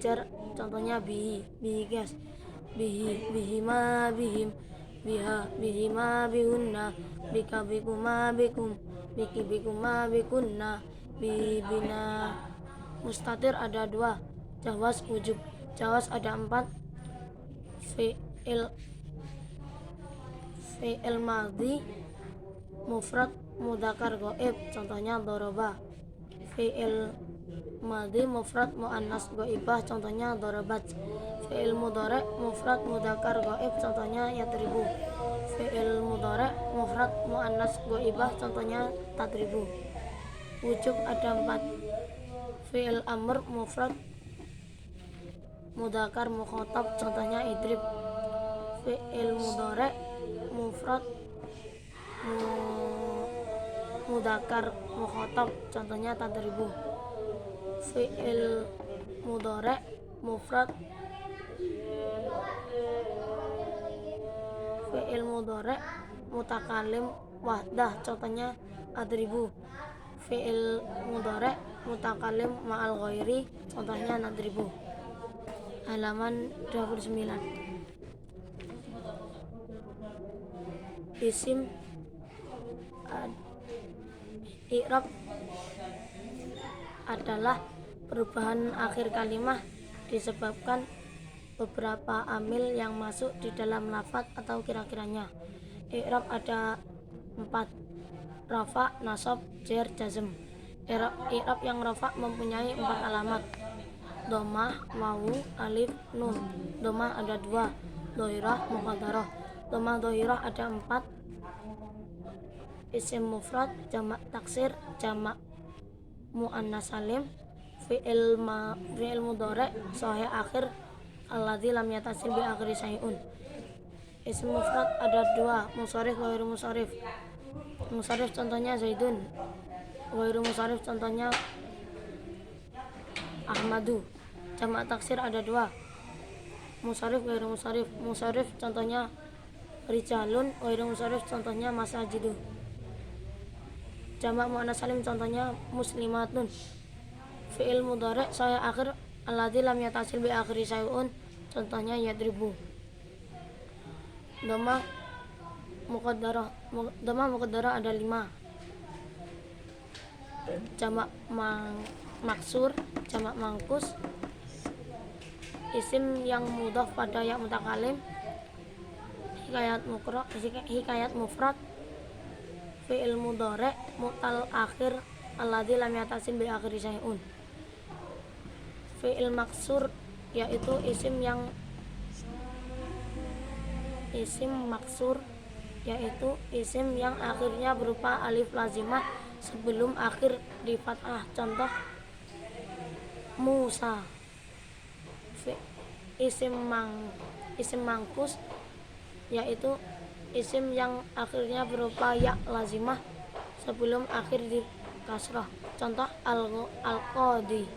S3: jar contohnya bihi qiyas, bihima, bihim, biha, bihima, bihunna, bika, bikuma, bikum, biki, bikuma, bikunna, bibina. Mustatir ada 2, jawaz, ujub. Jawaz ada 4, fi'il fi'il madhi mufrad mudzakkar ghaib, contohnya doroba. Fi'il madhi mufrad muannas ghaibah, contohnya dorobat. Fi'il mudhari mufrad mudzakkar ghaib, contohnya yadribu. Fi'il mudhari mufrad muannas ghaibah, contohnya tadribu. Wujub ada 4, fi'il amr mufrad mudzakkar mukhatab, contohnya idrib. Fi'il mudhari mufrad mudzakkar mukhatab, contohnya tadribu. Fi'il mudhari mufrad fi'il mudhari mutakalim wahdah, contohnya adribu. Fi'il mudhari mutakalim ma'al ghairi, contohnya nadribu. Halaman 29. Isim i'rab adalah perubahan akhir kalimah disebabkan beberapa amil yang masuk di dalam lafaz atau kira-kiranya. I'rab ada 4, rafa, nasab, jar, jazm. I'rab yang rafa mempunyai 4 alamat: dhammah, wawu, alif, nun. Dhammah ada 2, dhairah, muqaddarah. Dhammah dhairah ada 4, isim mufrad, jamak taksir, jamak muannas salim. Fi'il mudhari sahih akhir alladzi lam yatasil bi akhiri syai'un. Isim mufrad ada 2, munsharif, ghairu munsharif. Munsharif contohnya zaidun, ghairu munsharif contohnya ahmadu. Jamak taksir ada 2, munsharif, ghairu munsharif. Munsharif contohnya rijalun, ghairu munsharif contohnya masajidu. Jamak muannas salim contohnya muslimatun. Fi'il mudhari sahih akhir alladzi lam yatasil bi akhiri syai'un, contohnya yadribu. Dhammah muqaddarah ada 5, jamak maksur, jamak mangkus, isim yang mudhaf pada ya mutakalim, hikayat mufrad. Fi'il mudhari mutal akhir alladzi lam yatasil bi akhiri syai'un. Fi'il maksur yaitu isim yang akhirnya berupa alif lazimah sebelum akhir di fathah, contoh Musa. Isim mangkus yaitu isim yang akhirnya berupa ya lazimah sebelum akhir di kasrah, contoh al-qadi.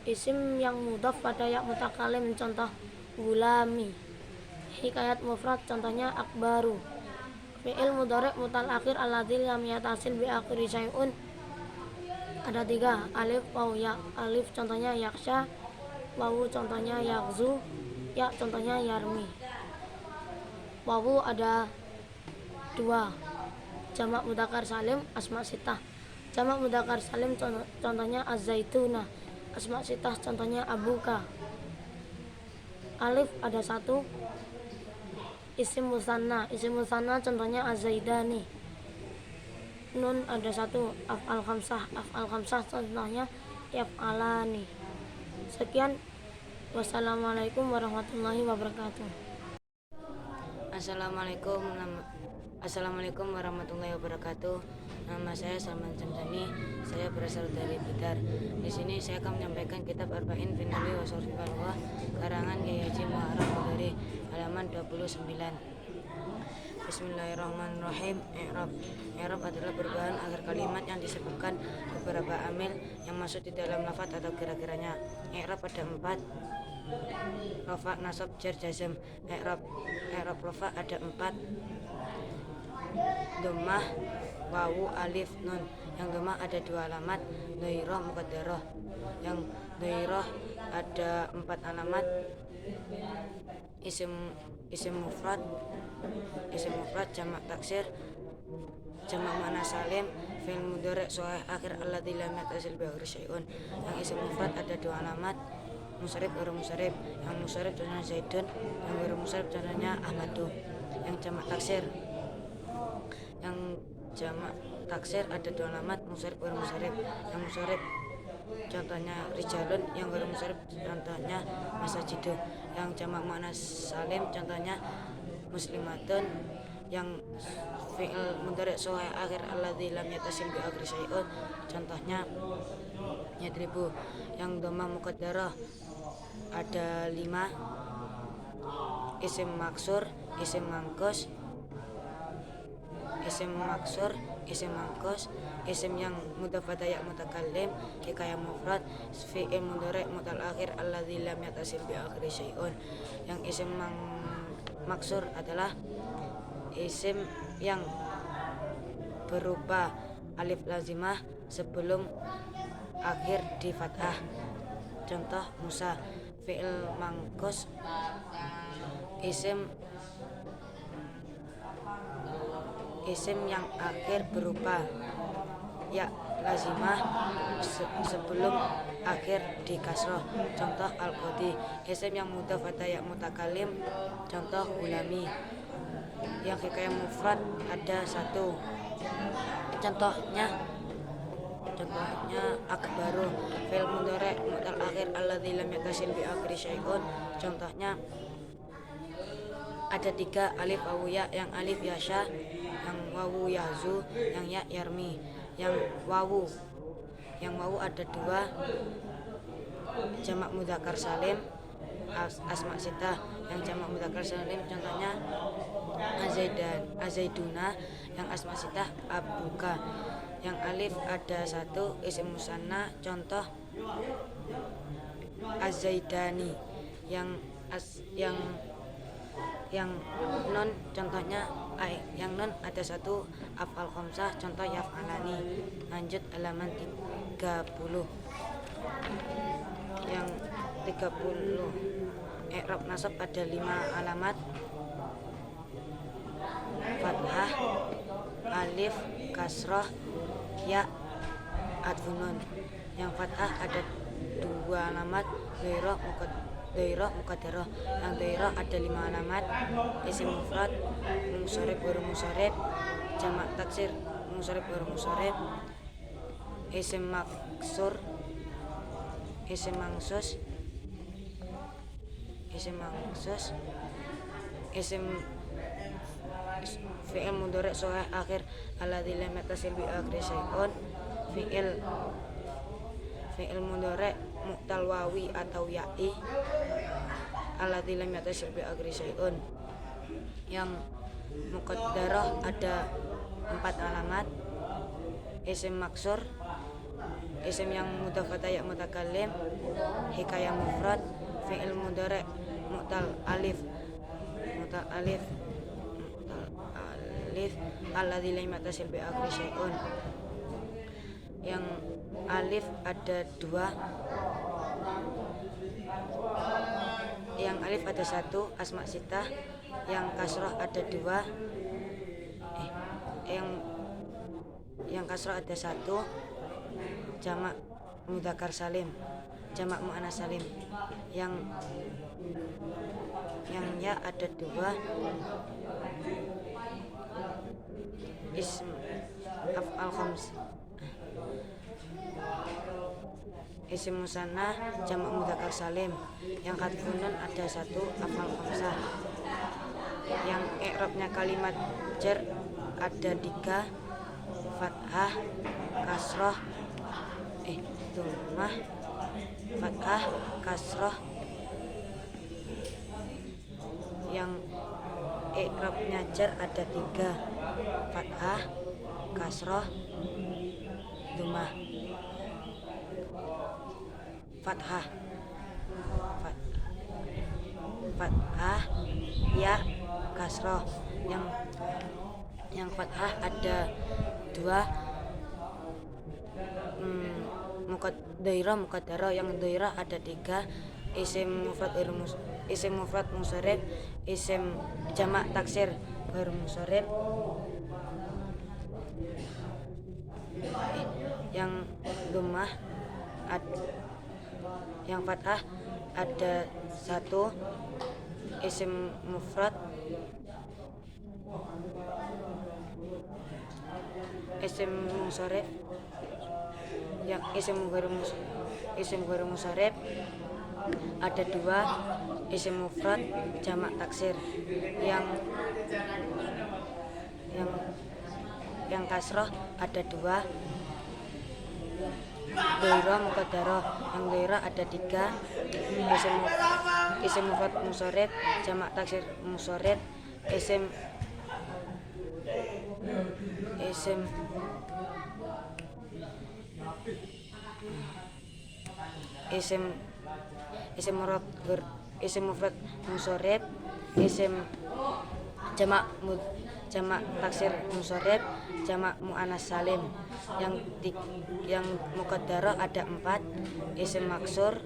S3: Isim yang mudhaf pada ya mutakalim, contoh gulami. Hikayat mufrad contohnya akbaru. Fi'il mudhari mutal akhir alladzi lam yatasil bi akhiri syai'un ada 3, alif, wawu, ya. Alif contohnya yaksha, wawu contohnya yakzu, ya contohnya yarmi. Wawu ada 2, jamak mudzakkar salim, asma sittah. Jamak mudzakkar salim contohnya az-zaituna, asma sittah contohnya abuka. Alif ada 1, isim musanna. Isim musanna contohnya az-zaidani. Nun ada 1, af'al khamsah. Af'al khamsah contohnya yaf'alani. Sekian, wassalamualaikum warahmatullahi wabarakatuh.
S4: Assalamualaikum warahmatullahi wabarakatuh. Nama saya Salman Samsani. Saya berasal dari Blitar. Di sini saya akan menyampaikan kitab Arba'in fi Nabi wa Sharhi Balwa karangan Kiai Haji Muharram Qadari, halaman 29. Bismillahirrahmanirrahim. I'rab adalah perubahan akhir kalimat yang disebabkan beberapa amil yang masuk di dalam lafaz atau kira-kiranya. I'rab ada 4, rafa, nasab, jar, jazm. I'rab rafa ada 4, dhammah, wawu, alif, nun. Yang dhammah ada 2 alamat, dhairah, muqaddarah. Yang dhairah ada 4 alamat, isim mufrad, jamak taksir, jamak muannas salim, fi'il mudhari' sahih akhir alladzi lam yattasil bi akhir syai'un. Yang isim mufrad ada 2 alamat, munsharif ghairu munsharif. Yang munsharif contohnya Zaidun, yang ghairu munsharif contohnya Ahmadu. Yang jamak taksir ada 2 alamat, munsharif ghairu munsharif. Yang munsharif contohnya rijalun, yang ghairu munsharif contohnya masajidu. Yang jamak muannas salim contohnya muslimatun. Yang fi'il mudhari' sahih akhir alladzi lam yattasil bi akhir syai'un contohnya yadribu. Yang dhammah muqaddarah ada 5, isim maksur, isim mangkus, isim yang mudhaf ya mutakallim, hikayah mufrad, fi'il mudhari' mutal akhir alladzi lam yattasil bi akhir syai'un. Yang isim maksur adalah isim yang berupa alif lazimah sebelum akhir di fathah. Contoh Musa. Fi'il mangkus isim yang akhir berupa ya lazimah sebelum akhir di kasroh. Contoh al-qadi. Isim yang mudhaf ya mutakallim, contoh gulami. Yang hikayah mufrad ada 1, contohnya akbaru. Fi'il mudhari' mutal akhir alladzi lam yattasil bi akhir syai'un contohnya ada 3, alif wawu ya. Yang alif yasha, yang wawu yahzu, yang ya yarmi. Yang wawu ada 2, jamak mudzakkar salim asma sitah. Yang jamak mudzakkar salim contohnya azaiduna, yang asma sitah abuka. Yang alif ada 1, isim musanna, contoh azaidani. Yang non contohnya yang non ada 1, afal khamsah, contoh yaf'alani. Lanjut halaman 30. Yang 30 i'rab nasab ada 5 alamat, fathah, alif, kasrah, ya, adfunun. Yang fathah ada 2 alamat, dhairah muqaddarah. Yang dhairah ada 5 alamat, isim mufrad, munsharif ghairu munsharif, jamak taksir, munsharif ghairu munsharif, isim maksur, isim mangsus, isim fi'il mudhari' sahih akhir alladzi lam yattasil bi akhir syai'un, fi'il mudhari' mu'tal wawi atau ya'i alladzi lam yattasil bi akhir syai'un. Yang muqaddarah ada 4 alamat, isim maksur, isim yang mudhaf ya mutakallim, hikayah mufrad, fi'il mudhari' mu'tal alif alladzi lam yattasil bi akhir syai'un. Yang alif ada 2, yang alif ada 1, asma sitah. Yang kasrah ada 2, yang kasrah ada 1, jamak mudzakkar salim, jamak muannas salim. Yang ya ada 2, ism af'al khams, isim musanna, jamak mudzakkar salim. Yang hadfunun ada 1, af'al khamsah. Yang i'rabnya kalimat jar ada 3, fathah, kasrah, dhammah, fathah, kasrah. Yang i'rabnya jar ada 3, fathah, kasrah, dhammah, fathah, ya, kasrah. Yang fathah ada 2, dhairah muqaddarah. Yang dhairah ada 3, isim mufrad munsharif, isim jamak taksir ghairu munsharif, dhammah yang fathah ada 1 isim mufrad isim munsharif yang isim ghair munsharif ada 2 isim mufrad jamak taksir yang kasroh ada 2 dhairah muqaddarah yang dhairah ada 3 isim mufrad munsharif jamak taksir munsharif isim mufrad munsharif isim jamak taksir munsharif jamak muannas salim yang muqaddarah ada 4 isim maksur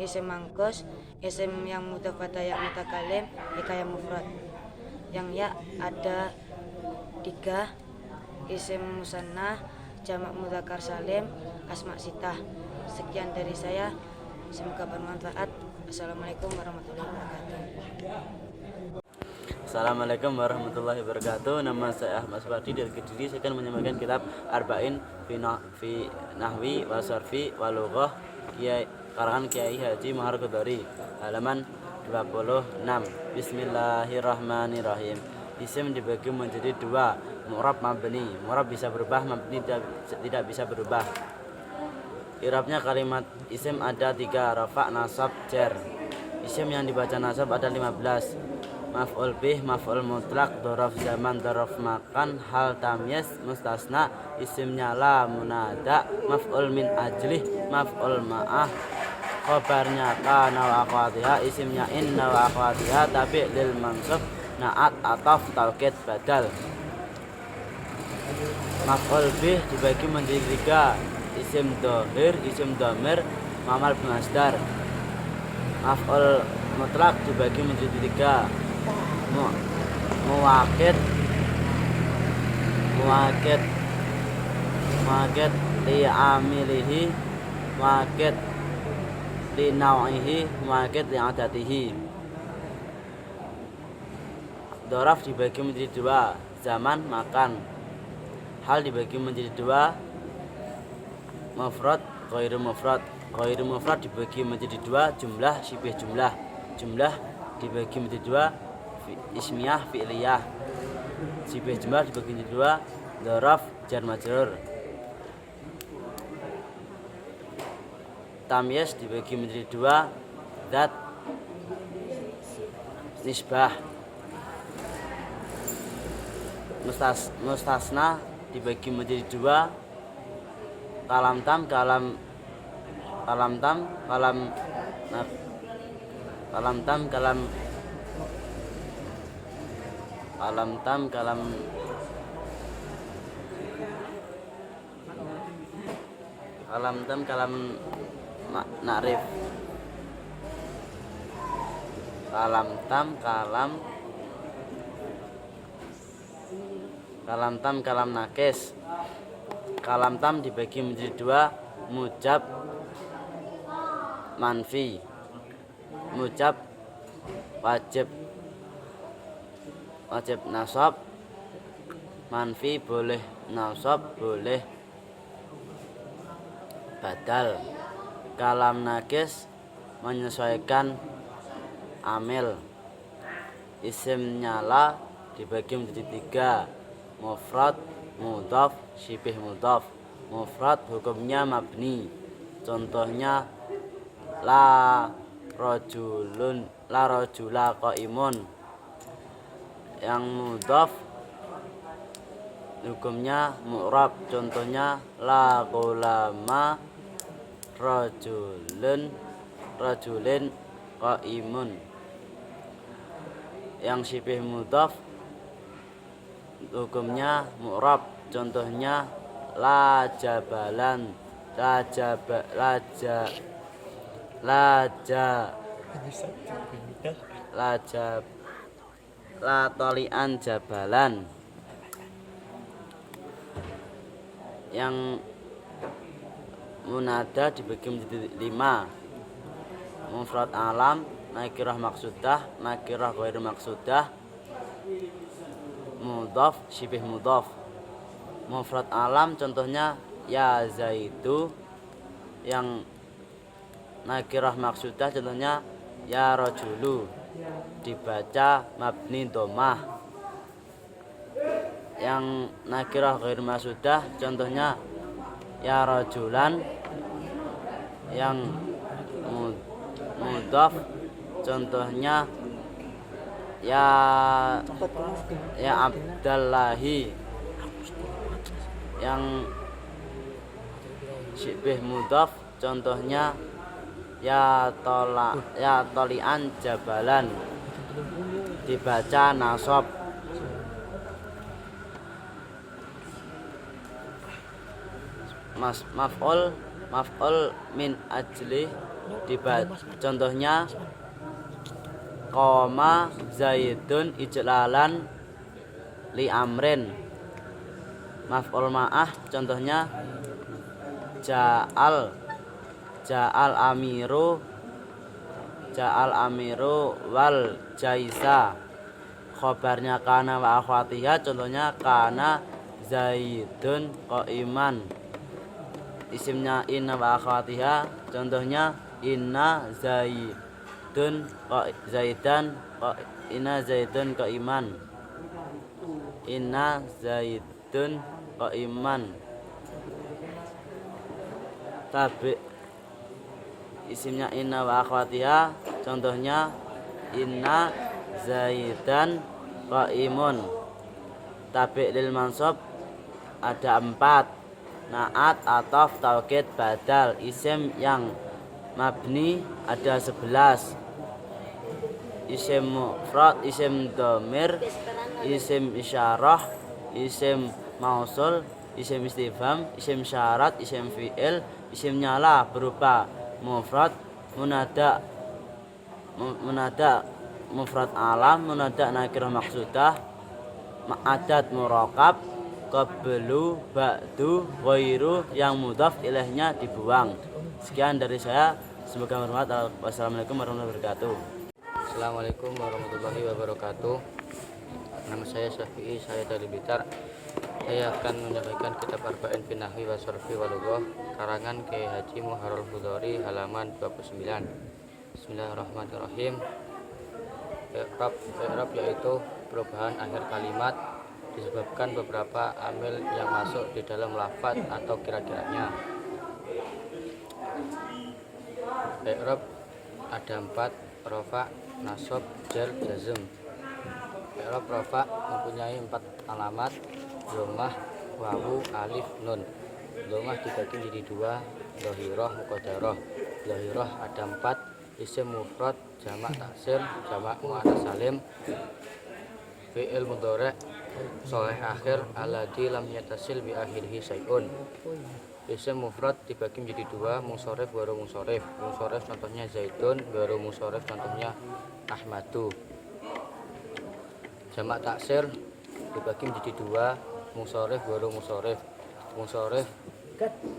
S4: isim mangkus isim yang mudhaf pada ya mutakalim hikayah mufrad yang ya ada 3 isim musanna jamak mudzakkar salim asma sitah. Sekian dari saya, semoga bermanfaat. Assalamualaikum warahmatullahi wabarakatuh.
S5: Assalamualaikum warahmatullahi wabarakatuh. Nama saya Ahmad Suwardi dari Kediri. Saya akan menyampaikan kitab Arba'in fi Nahwi wa Sarfi wa Lughah karangan Kiai Haji Muharrar Qadari, halaman 26. Bismillahirrahmanirrahim. Isim dibagi menjadi 2, mu'rab mabni. Mu'rab bisa berubah, mabni tidak bisa berubah. I'rabnya kalimat isim ada 3, rafa, nasab, jar. Isim yang dibaca nasab ada 15. Maf'ul bih, maf'ul mutlak, dhorof zaman, dhorof makan, hal tamyiz, mustasna, isimnya la, munada, maf'ul min ajlih, maf'ul ma'ah, khobarnya kana wa akhwatiha, isimnya inna wa akhwatiha, tabi' lil mansub, na'at, ataf, taukid, badal. Maf'ul bih dibagi menjadi 3, isim dhohir, isim dhamir, mamal bimasdar. Maf'ul mutlak dibagi menjadi 3, muwakid li amilihi, muwakid li nau'ihi, muwakid li adatihi. Dhoraf dibagi menjadi 2, zaman, makan. Hal dibagi menjadi 2, mufrad, ghairu mufrad. Ghairu mufrad dibagi menjadi 2, jumlah, syibih jumlah. Jumlah dibagi menjadi 2, ismiyah, fi'liyah. Syibih jumlah dibagi menjadi 2, dzaraf, jar majrur. Tamyiz dibagi menjadi 2, zat, nisbah. Mustasna dibagi menjadi 2, kalam tam, kalam na'rif. Kalam tam, kalam nakis. Kalam tam dibagi menjadi 2, mujab, manfi. Mujab wajib nasab, manfi boleh nasab, boleh badal. Kalam nakis menyesuaikan amil. Isim nyala dibagi menjadi 3, mufrad, mudhaf, syibih mudhaf. Mufrad hukumnya mabni. Contohnya la rajula qaimun. Yang mudhaf hukumnya mu'rab. Contohnya la qulama rajulin qaimun. Yang syibih mudhaf hukumnya mu'rab. Contohnya la jabalan, la tolian jabalan. Yang munada dibagi menjadi 5. Mufrad alam, nakirah maksudah, nakirah ghairu maksudah, mudhaf, syibih mudhaf. Mufrad alam contohnya ya zaitu, yang nakirah maksudah contohnya ya rajulu, dibaca mabni dhammah. Yang nakirah ghairu maksudah contohnya ya rajulan, yang mudhaf contohnya ya abdallahi, yang syibih mudhaf contohnya ya tolian jabalan, dibaca nasab. Maf'ul min ajli, contohnya qoma zaidun ijlalan li amrin. Maf'ul ma'ah contohnya ja'al amiru wal jaisa. Khobarnya kana wa akhwatiha contohnya kana zaidun qaiman. Isimnya inna wa akhwatiha contohnya inna zaidun qaiman. Inna zaidun qaiman. Tabi isimnya inna wa akhwatiha contohnya inna zaidan qaimun. Tabi lil mansub ada 4. Naat, ataf, taukid, badal. Isim yang mabni ada 11. Isim mufrad, isim dhamir, isim isyarah, isim mausul, isim istifham, isim syarat, isim fi'il, isim nyala berupa mufrad, munada, mufrad alam, munada nakirah maksudah, adat murakab, qablu, ba'du, ghairu, yang mudhaf ilaihnya dibuang. Sekian dari saya, semoga bermanfaat. Wassalamualaikum warahmatullahi wabarakatuh.
S2: Assalamualaikum warahmatullahi wabarakatuh. Nama saya Syafi'i, saya dari Blitar. Saya akan menyampaikan kitab Arba'in fi Nahwi wa Sarfi wa Lughah karangan Kyai Haji Muharrarul Hudhori halaman 29. Bismillahirrahmanirrahim. I'rab yaitu perubahan akhir kalimat disebabkan beberapa amil yang masuk di dalam lafaz atau kira-kiranya. I'rab ada 4: rafa, nasab, jar, jazm. I'rab rafa mempunyai 4 alamat: dhammah, wawu, alif, nun. Dhammah dibagi menjadi 2: dhahirah, muqaddarah. Dhahirah ada 4: isim mufrad, jamak taksir, jamak muannats salim, fi'il mudhari' shalih akhir alladzi lam yattasil bi akhirih syai'un. Isim mufrad dibagi menjadi 2: munsharif, ghairu munsharif. Munsharif contohnya zaidun, ghairu munsharif contohnya ahmadu. Jamak taksir dibagi menjadi 2: munsharif, ghairu munsharif. Munsharif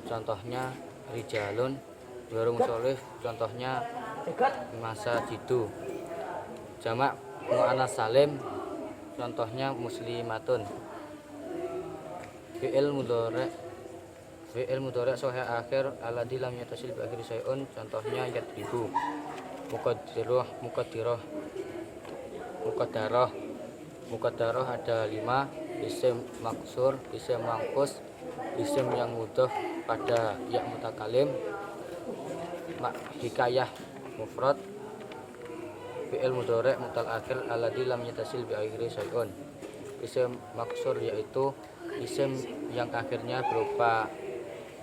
S2: contohnya rijalun, ghairu munsharif contohnya masajidu. Jamak muannats salim contohnya muslimatun. Fi'il mudhari' sahih akhir alladzi lam yattasil bi akhir syai'un contohnya yadribu. Muqaddarah ada 5: isim maksur, isim mangkus, isim yang mudhaf pada ya mutakalim, hikayah mufrad, fi'il mudhari' mutal akhir alladzi lam yattasil bi akhiri syai'un. Isim maksur yaitu isim yang akhirnya berupa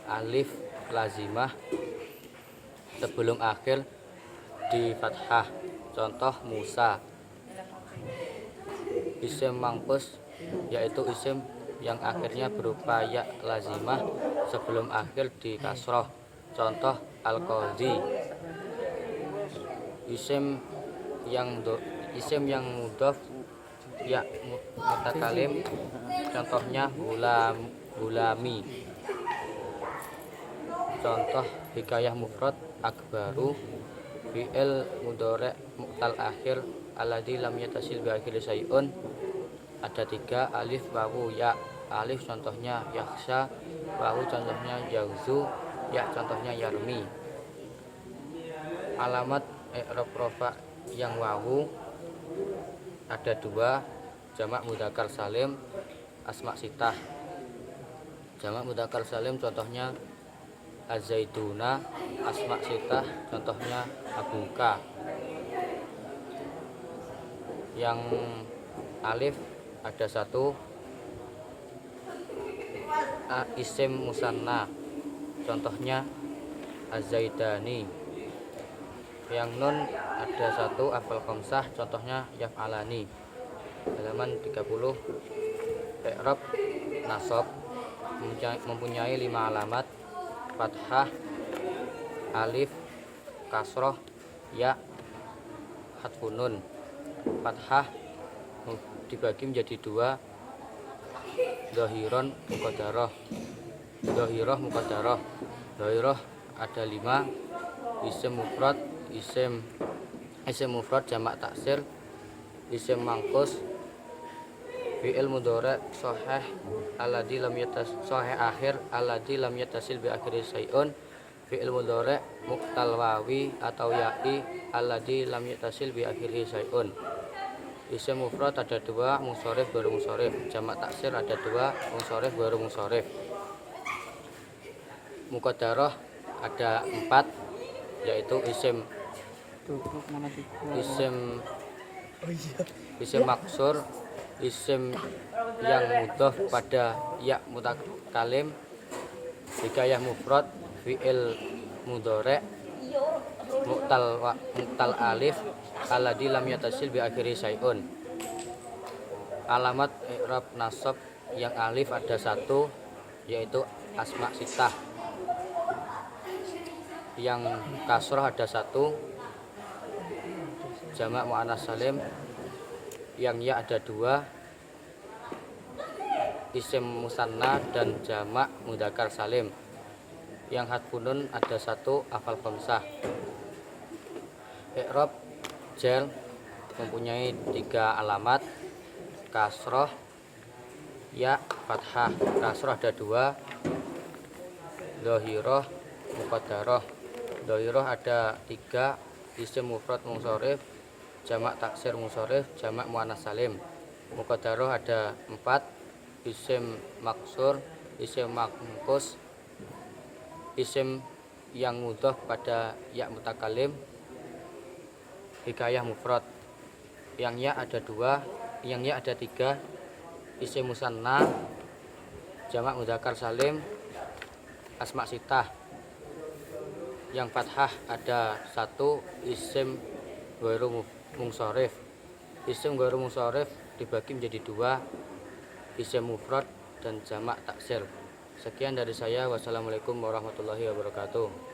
S2: alif lazimah sebelum akhir di fathah, contoh Musa. Isim mangkus yaitu isim yang akhirnya berupa ya lazimah sebelum akhir di kasroh, contoh al-qadhi. Isim yang mudhaf ya mutakalim contohnya gulami. Contoh hikayah mufrad akbaru, fi'il mudhari' mu'tal akhir alladzi lam yatasil bi akhiri syai'un. Ada 3, alif, wawu, ya. Alif contohnya yakhsha, wawu contohnya yauzu, ya contohnya yarmi. Alamat i'rab rafa yang wawu ada 2, jamak mudzakkar salim, asma sitah. Jamak mudzakkar salim contohnya az-zaituna, asma sitah contohnya abuka. Yang alif ada 1, isim musanna contohnya az-zaidani. Yang nun ada 1, afal khamsah contohnya yaf'alani. Halaman 30. I'rab nasab mempunyai 5 alamat: fathah, alif, kasroh, ya, hadfun nun. Fathah dibagi menjadi 2, dhahiron muqaddarah. Dhahirah muqaddarah. Dhahirah ada 5, isim mufrad, isim mufrad jamak taksir, isim mangkus, fi'il mudhari' shahih alladzi lam shahih akhir alladzi lam yatasil bi akhiri syai'un, fi'il mudhari' muqtal wawi atau ya'i alladzi lam yatasil bi akhiri syai'un. Isim mufrad ada 2, munsharif baru munsharif. Jamak taksir ada 2, munsharif baru munsharif. Muqaddarah ada 4, yaitu isim maksur, isim yang mudhof pada ya mutakalim, hikayah mufrad, fi'il mudhari' muqtal alif alladzi lam yatasil bi akhiri syai'un. Alamat i'rab nasab yang alif ada 1, yaitu asma sitah. Yang kasroh ada 1, jamak muannas salim. Yang ya ada 2, isim musanna dan jamak mudzakkar salim. Yang hadfun nun ada 1, afal khamsah. I'rab jar mempunyai 3 alamat: kasroh, ya, fathah. Kasroh ada 2, dhahirah muqaddarah. Dhahirah ada 3, isim mufrad munsharif, jamak taksir munsharif, jamak muannas salim. Muqaddarah ada 4, isim maksur, isim mangkus, isim yang mudhof pada ya mutakalim, hikayah mufrad. Yang ya ada 2, yang ya ada 3, isim musanna, jamak mudzakkar salim, asma sitah. Yang fathah ada 1, isim ghairu munsharif. Isim ghairu munsharif dibagi menjadi 2, isim mufrad dan jamak taksir. Sekian dari saya. Wassalamualaikum warahmatullahi wabarakatuh.